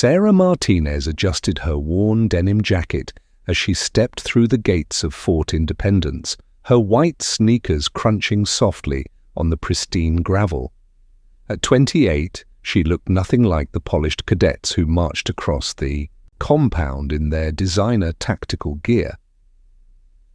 Sarah Martinez adjusted her worn denim jacket as she stepped through the gates of Fort Independence, her white sneakers crunching softly on the pristine gravel. At 28, she looked nothing like the polished cadets who marched across the compound in their designer tactical gear.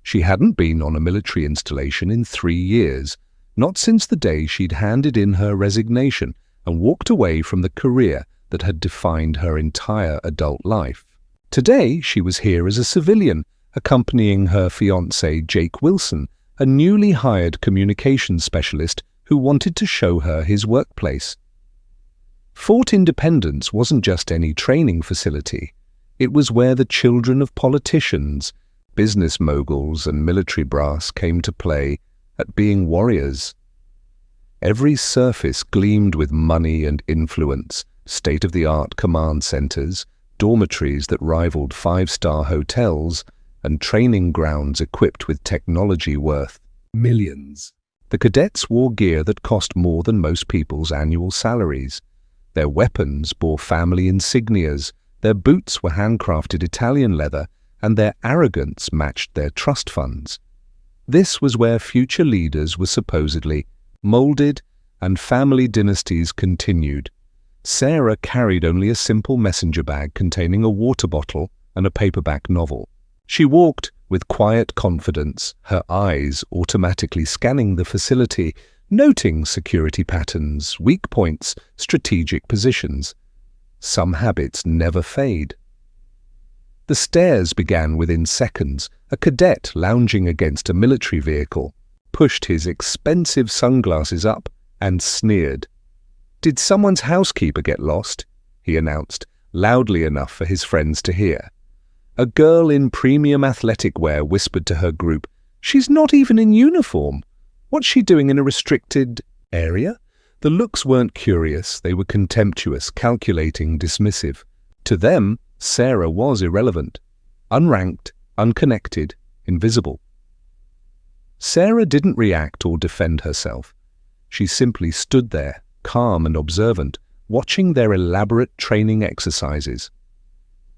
She hadn't been on a military installation in 3 years, not since the day she'd handed in her resignation and walked away from the career that had defined her entire adult life. Today, she was here as a civilian, accompanying her fiancé Jake Wilson, a newly hired communications specialist who wanted to show her his workplace. Fort Independence wasn't just any training facility. It was where the children of politicians, business moguls, and military brass came to play at being warriors. Every surface gleamed with money and influence, state-of-the-art command centers, dormitories that rivaled 5-star hotels, and training grounds equipped with technology worth millions. The cadets wore gear that cost more than most people's annual salaries. Their weapons bore family insignias, their boots were handcrafted Italian leather, and their arrogance matched their trust funds. This was where future leaders were supposedly molded and family dynasties continued. Sarah carried only a simple messenger bag containing a water bottle and a paperback novel. She walked with quiet confidence, her eyes automatically scanning the facility, noting security patterns, weak points, strategic positions. Some habits never fade. The stares began within seconds. A cadet lounging against a military vehicle pushed his expensive sunglasses up and sneered. "Did someone's housekeeper get lost?" he announced, loudly enough for his friends to hear. A girl in premium athletic wear whispered to her group, "She's not even in uniform. What's she doing in a restricted area?" The looks weren't curious, they were contemptuous, calculating, dismissive. To them, Sarah was irrelevant, unranked, unconnected, invisible. Sarah didn't react or defend herself. She simply stood there, calm and observant, watching their elaborate training exercises.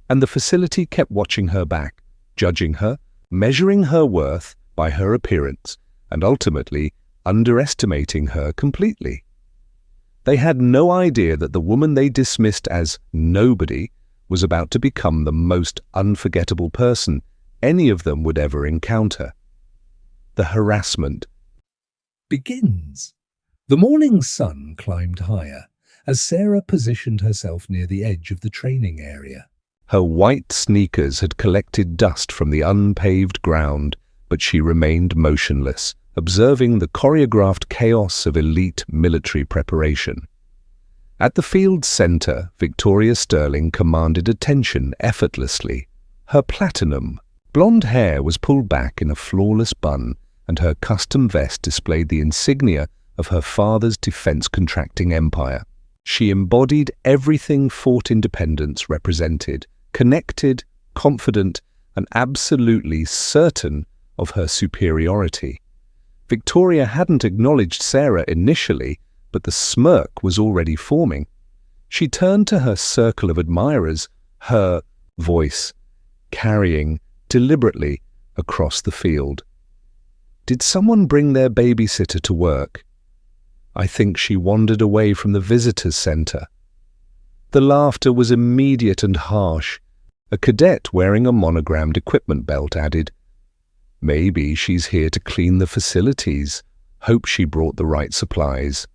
And the facility kept watching her back, judging her, measuring her worth by her appearance, and ultimately underestimating her completely. They had no idea that the woman they dismissed as nobody was about to become the most unforgettable person any of them would ever encounter. The harassment begins. The morning sun climbed higher as Sarah positioned herself near the edge of the training area. Her white sneakers had collected dust from the unpaved ground, but she remained motionless, observing the choreographed chaos of elite military preparation. At the field's center, Victoria Sterling commanded attention effortlessly. Her platinum, blonde hair was pulled back in a flawless bun, and her custom vest displayed the insignia of her father's defense contracting empire. She embodied everything Fort Independence represented, connected, confident, and absolutely certain of her superiority. Victoria hadn't acknowledged Sarah initially, but the smirk was already forming. She turned to her circle of admirers, her voice carrying deliberately across the field. Did someone bring their babysitter to work? I think she wandered away from the visitors' center. The laughter was immediate and harsh. A cadet wearing a monogrammed equipment belt added, "Maybe she's here to clean the facilities. Hope she brought the right supplies."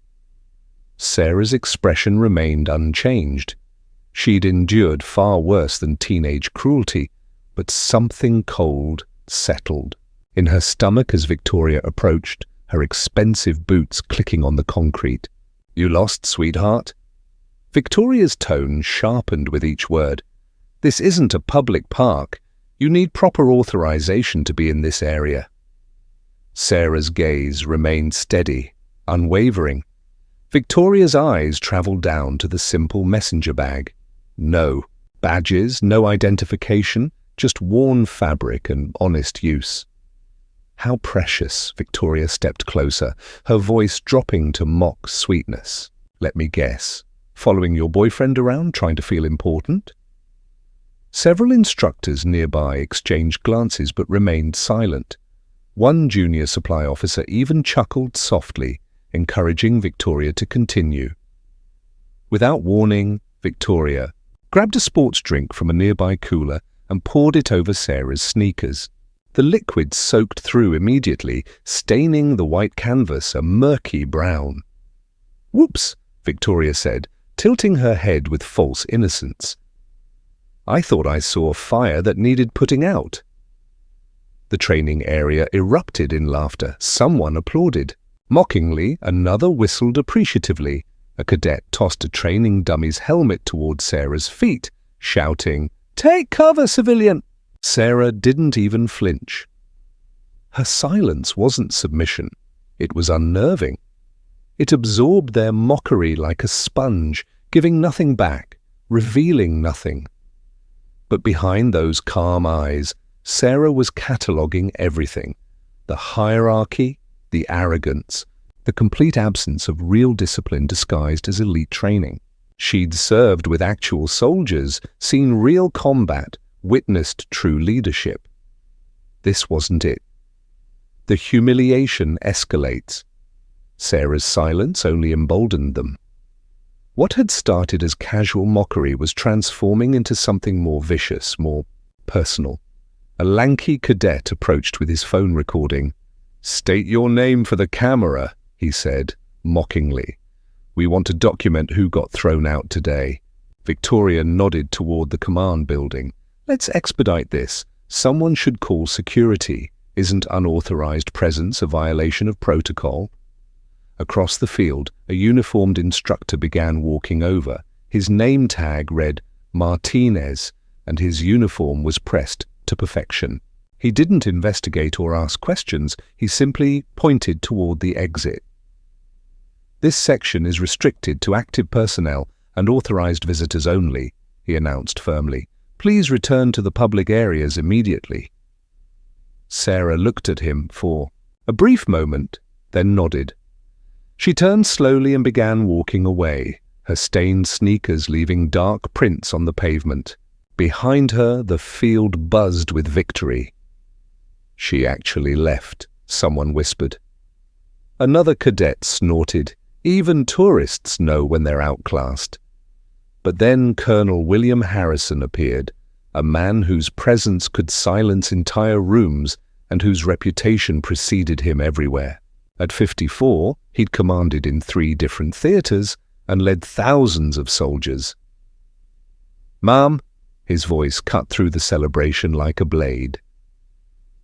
Sarah's expression remained unchanged. She'd endured far worse than teenage cruelty, but something cold settled in her stomach as Victoria approached, her expensive boots clicking on the concrete. "You lost, sweetheart?" Victoria's tone sharpened with each word. "This isn't a public park. You need proper authorization to be in this area." Sarah's gaze remained steady, unwavering. Victoria's eyes traveled down to the simple messenger bag. No badges, no identification, just worn fabric and honest use. How precious. Victoria stepped closer, her voice dropping to mock sweetness. "Let me guess. Following your boyfriend around, trying to feel important?" Several instructors nearby exchanged glances but remained silent. One junior supply officer even chuckled softly, encouraging Victoria to continue. Without warning, Victoria grabbed a sports drink from a nearby cooler and poured it over Sarah's sneakers. The liquid soaked through immediately, staining the white canvas a murky brown. "Whoops," Victoria said, tilting her head with false innocence. "I thought I saw a fire that needed putting out." The training area erupted in laughter. Someone applauded. Mockingly, another whistled appreciatively. A cadet tossed a training dummy's helmet toward Sarah's feet, shouting, "Take cover, civilian!" Sarah didn't even flinch. Her silence wasn't submission. It was unnerving. It absorbed their mockery like a sponge, giving nothing back, revealing nothing. But behind those calm eyes, Sarah was cataloguing everything. The hierarchy, the arrogance, the complete absence of real discipline disguised as elite training. She'd served with actual soldiers, seen real combat, witnessed true leadership. This wasn't it. The humiliation escalates. Sarah's silence only emboldened them. What had started as casual mockery was transforming into something more vicious, more personal. A lanky cadet approached with his phone recording. "State your name for the camera," he said, mockingly. "We want to document who got thrown out today." Victoria nodded toward the command building. "Let's expedite this. Someone should call security. Isn't unauthorized presence a violation of protocol?" Across the field, a uniformed instructor began walking over. His name tag read Martinez, and his uniform was pressed to perfection. He didn't investigate or ask questions. He simply pointed toward the exit. "This section is restricted to active personnel and authorized visitors only," he announced firmly. "Please return to the public areas immediately." Sarah looked at him for a brief moment, then nodded. She turned slowly and began walking away, her stained sneakers leaving dark prints on the pavement. Behind her, the field buzzed with victory. "She actually left," someone whispered. Another cadet snorted. "Even tourists know when they're outclassed." But then Colonel William Harrison appeared, a man whose presence could silence entire rooms and whose reputation preceded him everywhere. At 54, he'd commanded in 3 different theaters and led thousands of soldiers. "Ma'am," his voice cut through the celebration like a blade.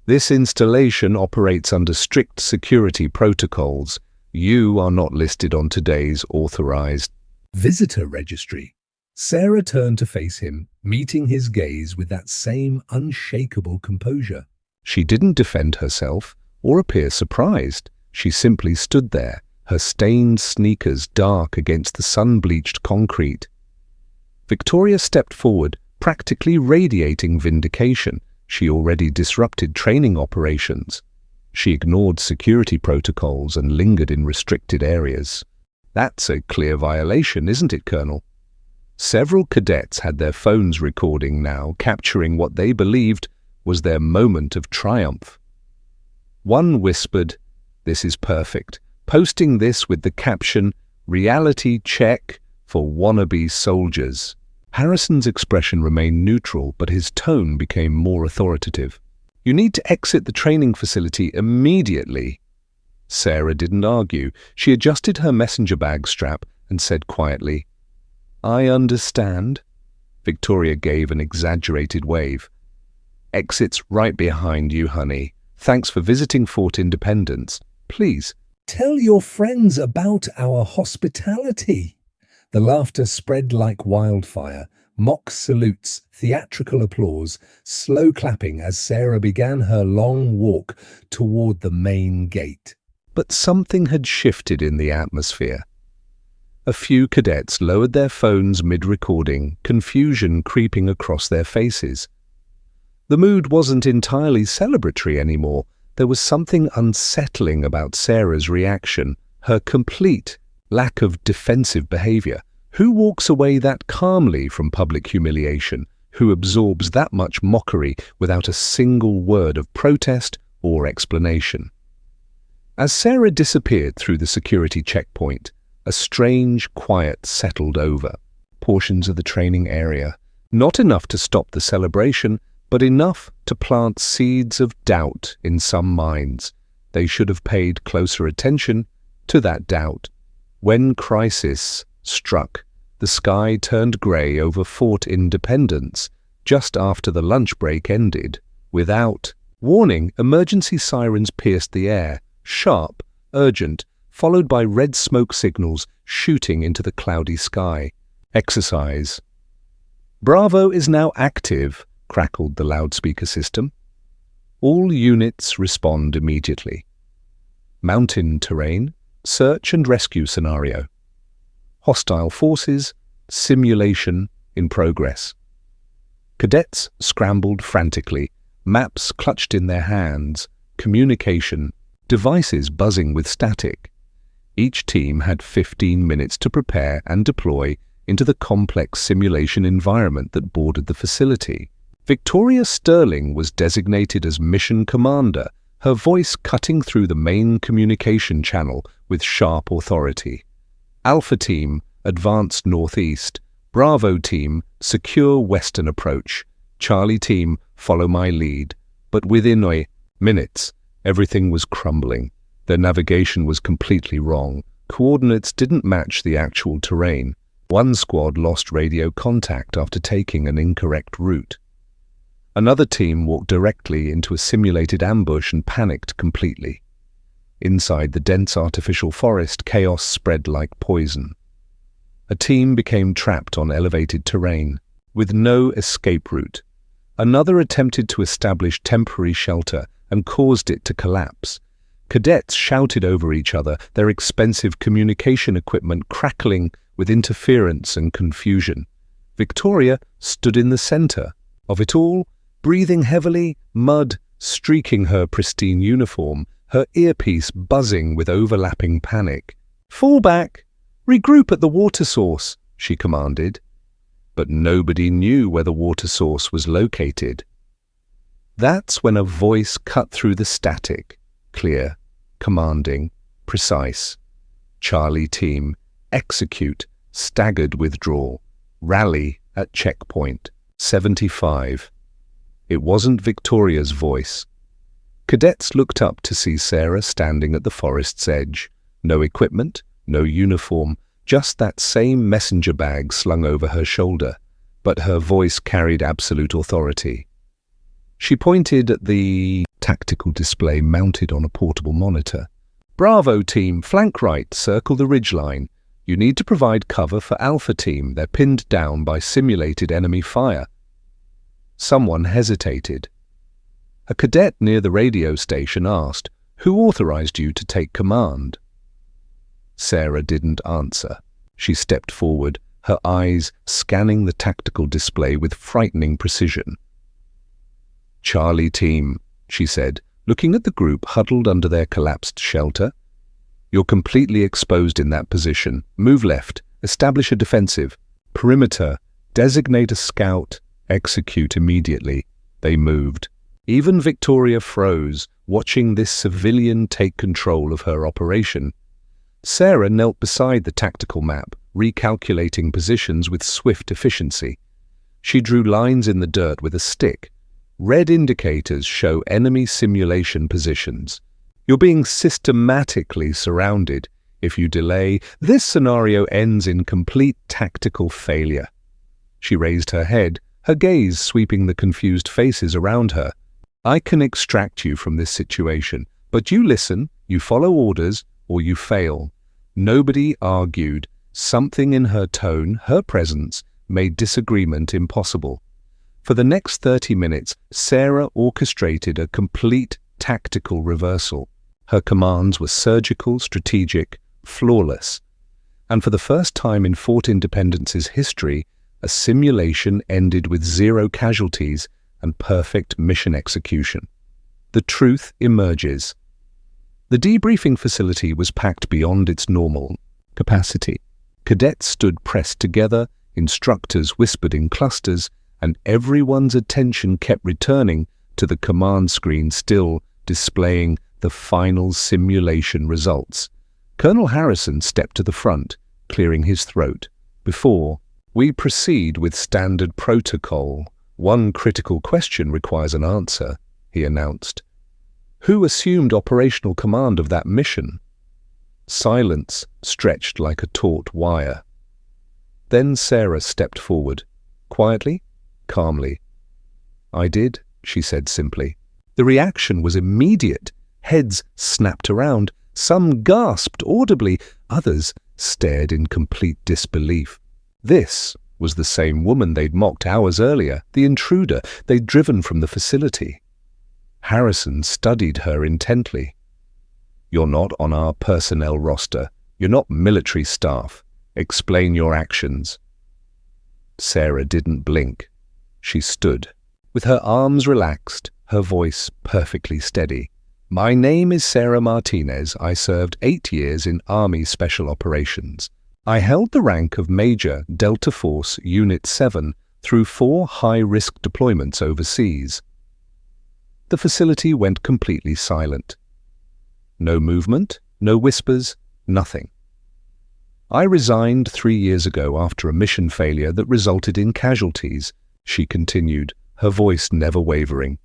"This installation operates under strict security protocols. You are not listed on today's authorized visitor registry." Sarah turned to face him, meeting his gaze with that same unshakable composure. She didn't defend herself or appear surprised. She simply stood there, her stained sneakers dark against the sun-bleached concrete. Victoria stepped forward, practically radiating vindication. She already disrupted training operations. She ignored security protocols and lingered in restricted areas. "That's a clear violation, isn't it, Colonel?" Several cadets had their phones recording now, capturing what they believed was their moment of triumph. One whispered, "This is perfect," posting this with the caption, "Reality check for wannabe soldiers." Harrison's expression remained neutral, but his tone became more authoritative. "You need to exit the training facility immediately." Sarah didn't argue. She adjusted her messenger bag strap and said quietly, "I understand." Victoria gave an exaggerated wave. "Exit's right behind you, honey. Thanks for visiting Fort Independence. Please, tell your friends about our hospitality." The laughter spread like wildfire, mock salutes, theatrical applause, slow clapping as Sarah began her long walk toward the main gate. But something had shifted in the atmosphere. A few cadets lowered their phones mid-recording, confusion creeping across their faces. The mood wasn't entirely celebratory anymore. There was something unsettling about Sarah's reaction, her complete lack of defensive behavior, Who walks away that calmly from public humiliation? Who absorbs that much mockery without a single word of protest or explanation? As Sarah disappeared through the security checkpoint, a strange quiet settled over portions of the training area, not enough to stop the celebration, but enough to plant seeds of doubt in some minds. They should have paid closer attention to that doubt. When crisis struck, the sky turned grey over Fort Independence just after the lunch break ended. Without warning, emergency sirens pierced the air, sharp, urgent, followed by red smoke signals shooting into the cloudy sky. Exercise. "Bravo is now active," crackled the loudspeaker system. All units respond immediately. Mountain terrain, search and rescue scenario. Hostile forces, simulation in progress. Cadets scrambled frantically, maps clutched in their hands, communication, devices buzzing with static. Each team had 15 minutes to prepare and deploy into the complex simulation environment that bordered the facility. Victoria Sterling was designated as mission commander, her voice cutting through the main communication channel with sharp authority. Alpha Team, advance northeast. Bravo Team, secure western approach. Charlie Team, follow my lead. But within minutes, everything was crumbling. Their navigation was completely wrong. Coordinates didn't match the actual terrain. One squad lost radio contact after taking an incorrect route. Another team walked directly into a simulated ambush and panicked completely. Inside the dense artificial forest, chaos spread like poison. A team became trapped on elevated terrain, with no escape route. Another attempted to establish temporary shelter and caused it to collapse. Cadets shouted over each other, their expensive communication equipment crackling with interference and confusion. Victoria stood in the center of it all, breathing heavily, mud streaking her pristine uniform, her earpiece buzzing with overlapping panic. "Fall back! Regroup at the water source," she commanded. But nobody knew where the water source was located. That's when a voice cut through the static, clear, commanding, precise. "Charlie Team, execute, staggered withdrawal, rally at checkpoint 75. It wasn't Victoria's voice. Cadets looked up to see Sarah standing at the forest's edge. No equipment, no uniform, just that same messenger bag slung over her shoulder, but her voice carried absolute authority. She pointed at the tactical display mounted on a portable monitor. "Bravo Team, flank right, circle the ridgeline. You need to provide cover for Alpha Team. They're pinned down by simulated enemy fire." Someone hesitated. A cadet near the radio station asked, "Who authorized you to take command?" Sarah didn't answer. She stepped forward, her eyes scanning the tactical display with frightening precision. "Charlie Team," she said, looking at the group huddled under their collapsed shelter. "You're completely exposed in that position. Move left, establish a defensive. Perimeter, designate a scout, execute immediately." They moved. Even Victoria froze, watching this civilian take control of her operation. Sarah knelt beside the tactical map, recalculating positions with swift efficiency. She drew lines in the dirt with a stick. Red indicators show enemy simulation positions. You're being systematically surrounded. If you delay, this scenario ends in complete tactical failure. She raised her head, her gaze sweeping the confused faces around her. "I can extract you from this situation, but you listen, you follow orders, or you fail." Nobody argued. Something in her tone, her presence, made disagreement impossible. For the next 30 minutes, Sarah orchestrated a complete tactical reversal. Her commands were surgical, strategic, flawless. And for the first time in Fort Independence's history, a simulation ended with 0 casualties and perfect mission execution. The truth emerges. The debriefing facility was packed beyond its normal capacity. Cadets stood pressed together, instructors whispered in clusters, and everyone's attention kept returning to the command screen still displaying the final simulation results. Colonel Harrison stepped to the front, clearing his throat. Before we proceed with standard protocol, one critical question requires an answer, he announced. Who assumed operational command of that mission? Silence stretched like a taut wire. Then Sarah stepped forward, quietly, calmly. I did, she said simply. The reaction was immediate. Heads snapped around. Some gasped audibly. Others stared in complete disbelief. This was the same woman they'd mocked hours earlier, the intruder they'd driven from the facility. Harrison studied her intently. You're not on our personnel roster. You're not military staff. Explain your actions. Sarah didn't blink. She stood, with her arms relaxed, her voice perfectly steady. My name is Sarah Martinez. I served 8 years in Army Special Operations. I held the rank of Major Delta Force Unit 7 through 4 high-risk deployments overseas. The facility went completely silent. No movement, no whispers, nothing. I resigned 3 years ago after a mission failure that resulted in casualties, she continued, her voice never wavering,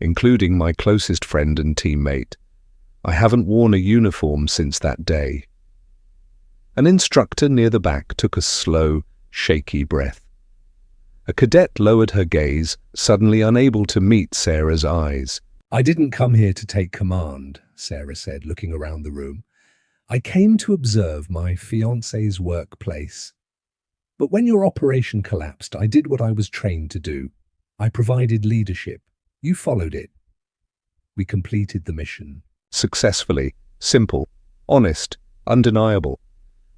including my closest friend and teammate. I haven't worn a uniform since that day. An instructor near the back took a slow, shaky breath. A cadet lowered her gaze, suddenly unable to meet Sarah's eyes. I didn't come here to take command, Sarah said, looking around the room. I came to observe my fiancé's workplace. But when your operation collapsed, I did what I was trained to do. I provided leadership. You followed it. We completed the mission. Successfully, simple, honest, undeniable.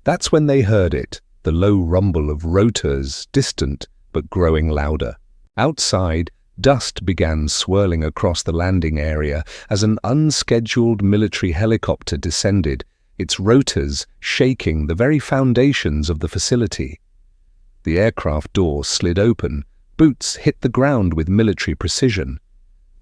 That's when they heard it, the low rumble of rotors, distant but growing louder. Outside, dust began swirling across the landing area as an unscheduled military helicopter descended, its rotors shaking the very foundations of the facility. The aircraft door slid open, boots hit the ground with military precision.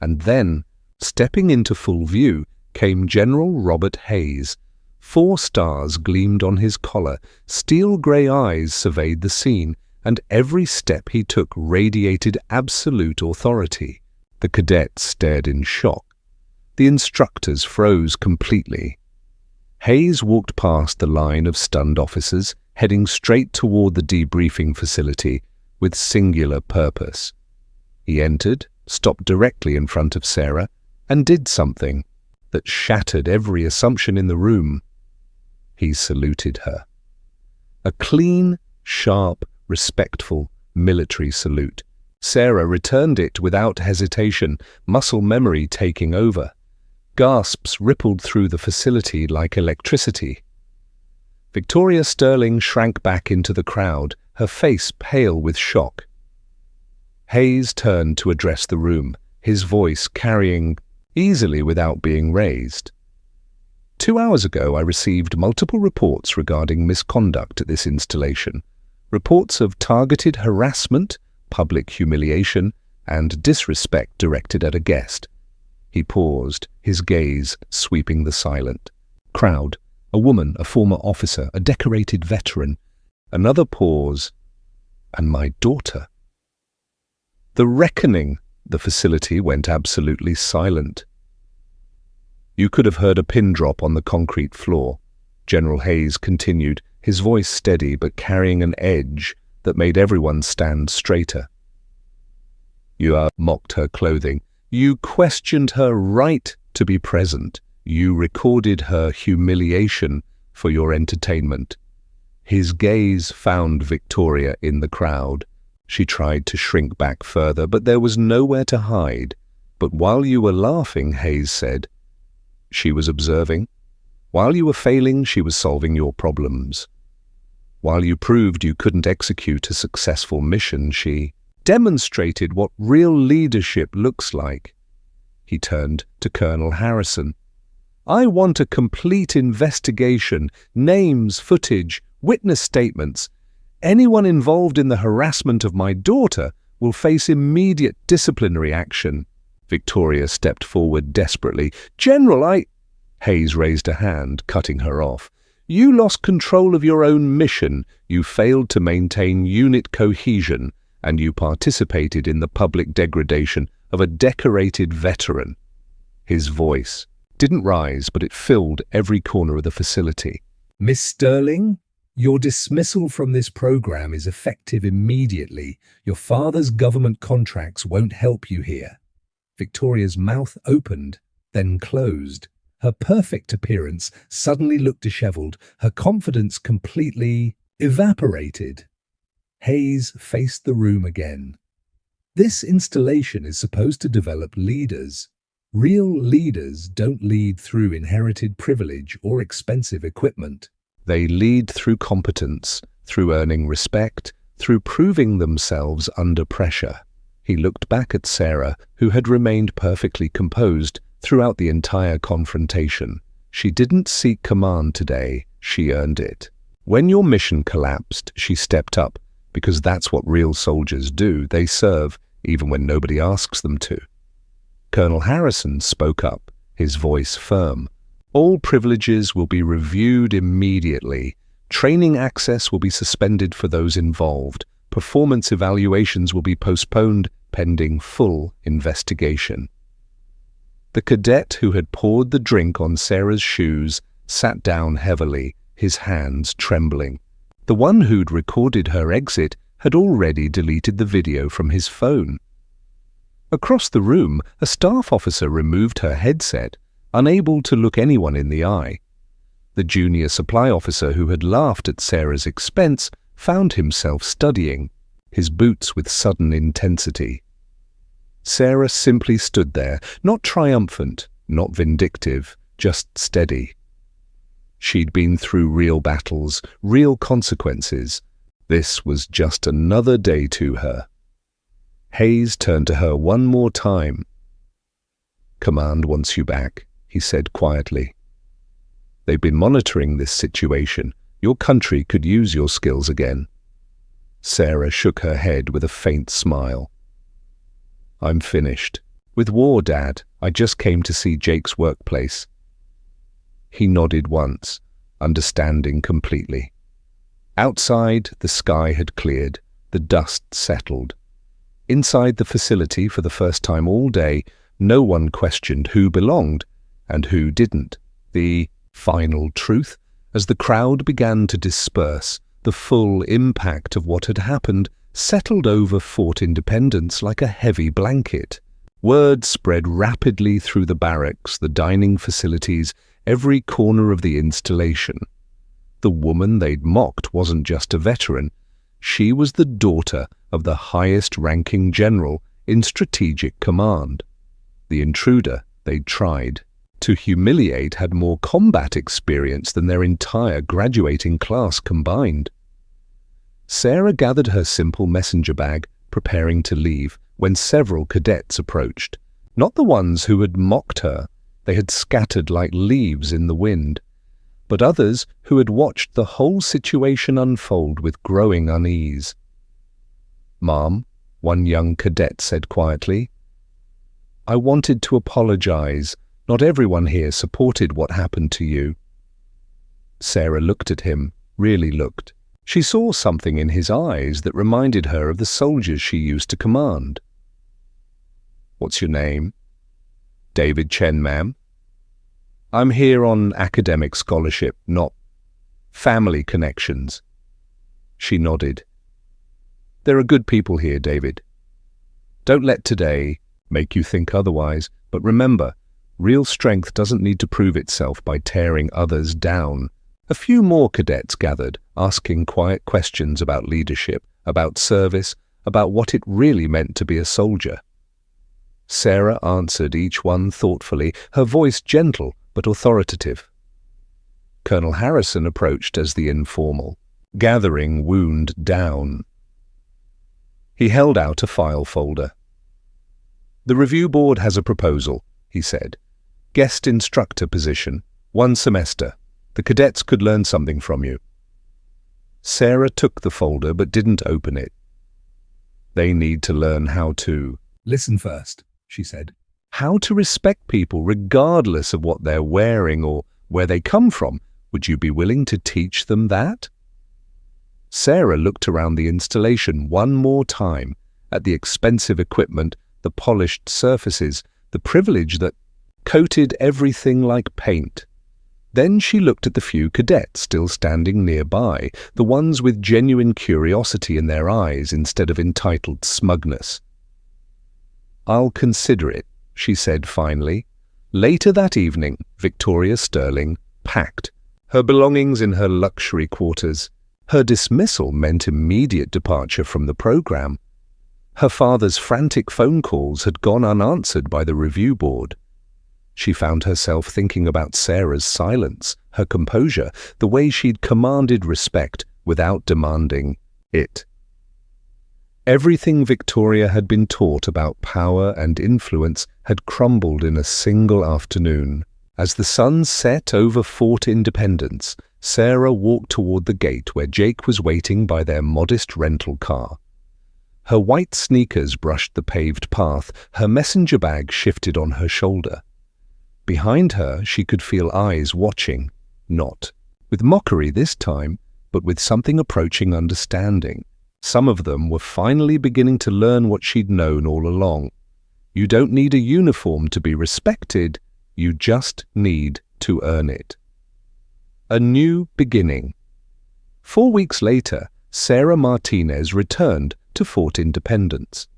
And then, stepping into full view, came General Robert Hayes. 4 stars gleamed on his collar, steel-grey eyes surveyed the scene, and every step he took radiated absolute authority. The cadets stared in shock. The instructors froze completely. Hayes walked past the line of stunned officers, heading straight toward the debriefing facility with singular purpose. He entered, stopped directly in front of Sarah, and did something that shattered every assumption in the room. He saluted her. A clean, sharp, respectful military salute. Sarah returned it without hesitation, muscle memory taking over. Gasps rippled through the facility like electricity. Victoria Sterling shrank back into the crowd, her face pale with shock. Hayes turned to address the room, his voice carrying easily without being raised. 2 hours ago, I received multiple reports regarding misconduct at this installation. Reports of targeted harassment, public humiliation, and disrespect directed at a guest. He paused, his gaze sweeping the silent crowd. A woman, a former officer, a decorated veteran. Another pause, and my daughter. The reckoning. The facility went absolutely silent. You could have heard a pin drop on the concrete floor. General Hayes continued, his voice steady but carrying an edge that made everyone stand straighter. You mocked her clothing. You questioned her right to be present. You recorded her humiliation for your entertainment. His gaze found Victoria in the crowd. She tried to shrink back further, but there was nowhere to hide. But while you were laughing, Hayes said, she was observing. While you were failing, she was solving your problems. While you proved you couldn't execute a successful mission, she demonstrated what real leadership looks like. He turned to Colonel Harrison. I want a complete investigation, names, footage, witness statements. Anyone involved in the harassment of my daughter will face immediate disciplinary action." Victoria stepped forward desperately. "General, Hayes raised a hand, cutting her off. "You lost control of your own mission, you failed to maintain unit cohesion, and you participated in the public degradation of a decorated veteran." His voice didn't rise, but it filled every corner of the facility. "Miss Sterling, your dismissal from this program is effective immediately. Your father's government contracts won't help you here." Victoria's mouth opened, then closed. Her perfect appearance suddenly looked disheveled, her confidence completely evaporated. Hayes faced the room again. "This installation is supposed to develop leaders. Real leaders don't lead through inherited privilege or expensive equipment. They lead through competence, through earning respect, through proving themselves under pressure." He looked back at Sarah, who had remained perfectly composed throughout the entire confrontation. She didn't seek command today, she earned it. When your mission collapsed, she stepped up, because that's what real soldiers do. They serve, even when nobody asks them to. Colonel Harrison spoke up, his voice firm. "All privileges will be reviewed immediately. Training access will be suspended for those involved. Performance evaluations will be postponed pending full investigation." The cadet who had poured the drink on Sarah's shoes sat down heavily, his hands trembling. The one who'd recorded her exit had already deleted the video from his phone. Across the room, a staff officer removed her headset, unable to look anyone in the eye. The junior supply officer who had laughed at Sarah's expense found himself studying, his boots with sudden intensity. Sarah simply stood there, not triumphant, not vindictive, just steady. She'd been through real battles, real consequences. This was just another day to her. Hayes turned to her one more time. "Command wants you back," he said quietly. "They've been monitoring this situation. Your country could use your skills again." Sarah shook her head with a faint smile. "I'm finished. With war, Dad. I just came to see Jake's workplace." He nodded once, understanding completely. Outside, the sky had cleared, the dust settled. Inside the facility, for the first time all day, no one questioned who belonged and who didn't. The final truth, as the crowd began to disperse, the full impact of what had happened settled over Fort Independence like a heavy blanket. Word spread rapidly through the barracks, the dining facilities, every corner of the installation. The woman they'd mocked wasn't just a veteran. She was the daughter of the highest-ranking general in strategic command. The intruder they'd tried to humiliate had more combat experience than their entire graduating class combined. Sarah gathered her simple messenger bag, preparing to leave, when several cadets approached. Not the ones who had mocked her, they had scattered like leaves in the wind, but others who had watched the whole situation unfold with growing unease. "Mom," one young cadet said quietly, "I wanted to apologize. Not everyone here supported what happened to you." Sarah looked at him, really looked. She saw something in his eyes that reminded her of the soldiers she used to command. "What's your name?" "David Chen, ma'am." "I'm here on academic scholarship, not family connections." She nodded. "There are good people here, David. Don't let today make you think otherwise, but remember, real strength doesn't need to prove itself by tearing others down." A few more cadets gathered, asking quiet questions about leadership, about service, about what it really meant to be a soldier. Sarah answered each one thoughtfully, her voice gentle but authoritative. Colonel Harrison approached as the informal, gathering wound down. He held out a file folder. "The review board has a proposal," he said. "Guest instructor position, 1 semester. The cadets could learn something from you." Sarah took the folder but didn't open it. "They need to learn how to listen first," she said. "How to respect people regardless of what they're wearing or where they come from. Would you be willing to teach them that?" Sarah looked around the installation one more time, at the expensive equipment, the polished surfaces, the privilege that coated everything like paint. Then she looked at the few cadets still standing nearby, the ones with genuine curiosity in their eyes instead of entitled smugness. "I'll consider it," she said finally. Later that evening, Victoria Sterling packed her belongings in her luxury quarters. Her dismissal meant immediate departure from the program. Her father's frantic phone calls had gone unanswered by the review board. She found herself thinking about Sarah's silence, her composure, the way she'd commanded respect without demanding it. Everything Victoria had been taught about power and influence had crumbled in a single afternoon. As the sun set over Fort Independence, Sarah walked toward the gate where Jake was waiting by their modest rental car. Her white sneakers brushed the paved path, her messenger bag shifted on her shoulder. Behind her, she could feel eyes watching, not with mockery this time, but with something approaching understanding. Some of them were finally beginning to learn what she'd known all along. You don't need a uniform to be respected, you just need to earn it. A new beginning. 4 weeks later, Sarah Martinez returned to Fort Independence.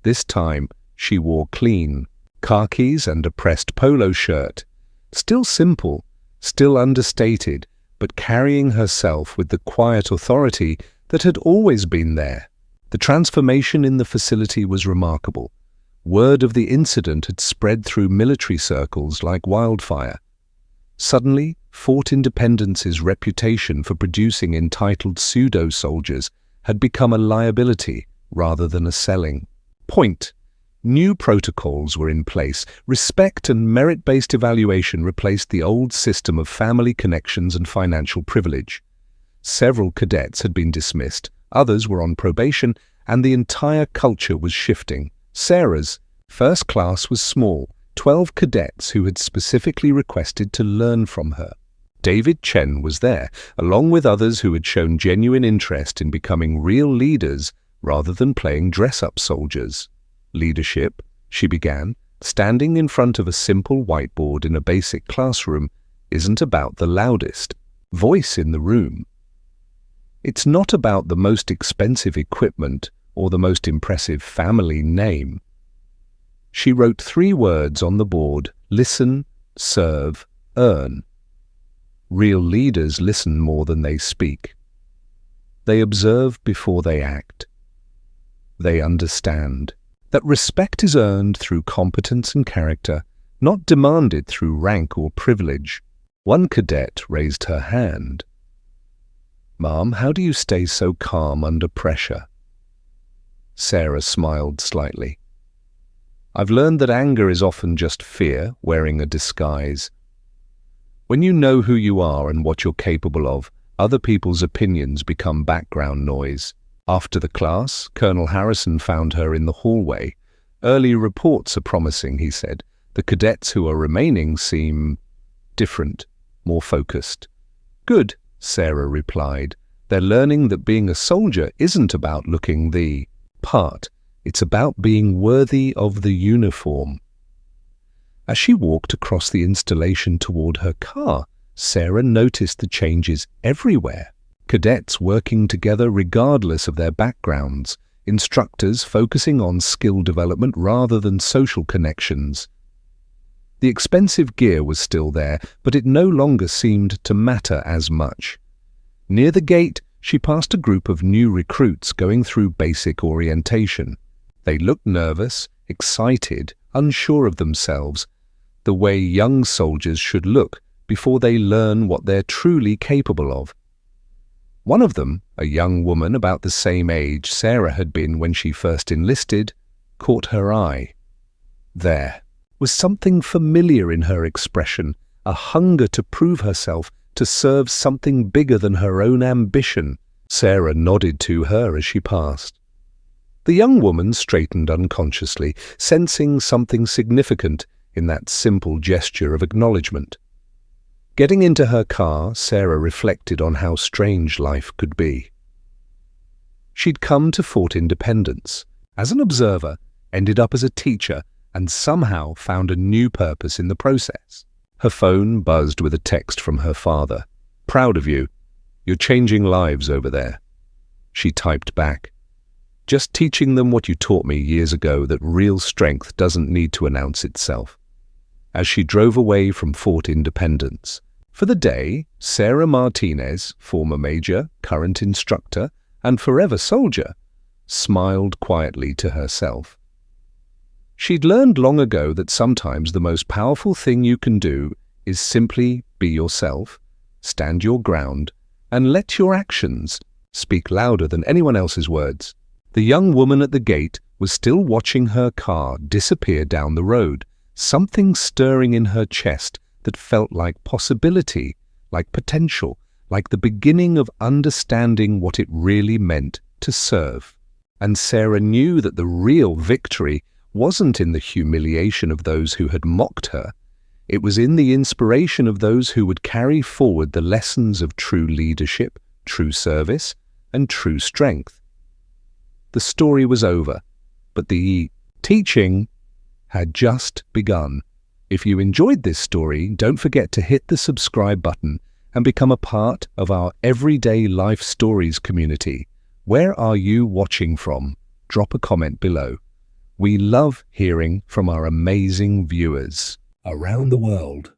This time, she wore clean khakis and a pressed polo shirt. Still simple, still understated, but carrying herself with the quiet authority that had always been there. The transformation in the facility was remarkable. Word of the incident had spread through military circles like wildfire. Suddenly, Fort Independence's reputation for producing entitled pseudo-soldiers had become a liability rather than a selling point. New protocols were in place. Respect and merit-based evaluation replaced the old system of family connections and financial privilege. Several cadets had been dismissed, others were on probation, and the entire culture was shifting. Sarah's first class was small, 12 cadets who had specifically requested to learn from her. David Chen was there, along with others who had shown genuine interest in becoming real leaders rather than playing dress-up soldiers. "Leadership," she began, standing in front of a simple whiteboard in a basic classroom, "isn't about the loudest voice in the room. It's not about the most expensive equipment or the most impressive family name." She wrote 3 words on the board: listen, serve, earn. Real leaders listen more than they speak. They observe before they act. They understand that respect is earned through competence and character, not demanded through rank or privilege. One cadet raised her hand. "Ma'am, how do you stay so calm under pressure?" Sarah smiled slightly. "I've learned that anger is often just fear wearing a disguise. When you know who you are and what you're capable of, other people's opinions become background noise." After the class, Colonel Harrison found her in the hallway. "Early reports are promising," he said. "The cadets who are remaining seem different, more focused." "Good," Sarah replied. "They're learning that being a soldier isn't about looking the part. It's about being worthy of the uniform." As she walked across the installation toward her car, Sarah noticed the changes everywhere. Cadets working together regardless of their backgrounds, instructors focusing on skill development rather than social connections. The expensive gear was still there, but it no longer seemed to matter as much. Near the gate, she passed a group of new recruits going through basic orientation. They looked nervous, excited, unsure of themselves, the way young soldiers should look before they learn what they're truly capable of. One of them, a young woman about the same age Sarah had been when she first enlisted, caught her eye. There was something familiar in her expression, a hunger to prove herself, to serve something bigger than her own ambition. Sarah nodded to her as she passed. The young woman straightened unconsciously, sensing something significant in that simple gesture of acknowledgement. Getting into her car, Sarah reflected on how strange life could be. She'd come to Fort Independence as an observer, ended up as a teacher, and somehow found a new purpose in the process. Her phone buzzed with a text from her father. "Proud of you. You're changing lives over there." She typed back, "Just teaching them what you taught me years ago, that real strength doesn't need to announce itself." As she drove away from Fort Independence, for the day, Sarah Martinez, former major, current instructor, and forever soldier, smiled quietly to herself. She'd learned long ago that sometimes the most powerful thing you can do is simply be yourself, stand your ground, and let your actions speak louder than anyone else's words. The young woman at the gate was still watching her car disappear down the road, something stirring in her chest that felt like possibility, like potential, like the beginning of understanding what it really meant to serve. And Sarah knew that the real victory wasn't in the humiliation of those who had mocked her. It was in the inspiration of those who would carry forward the lessons of true leadership, true service, and true strength. The story was over, but the teaching had just begun. If you enjoyed this story, don't forget to hit the subscribe button and become a part of our Everyday Life Stories community. Where are you watching from? Drop a comment below. We love hearing from our amazing viewers around the world.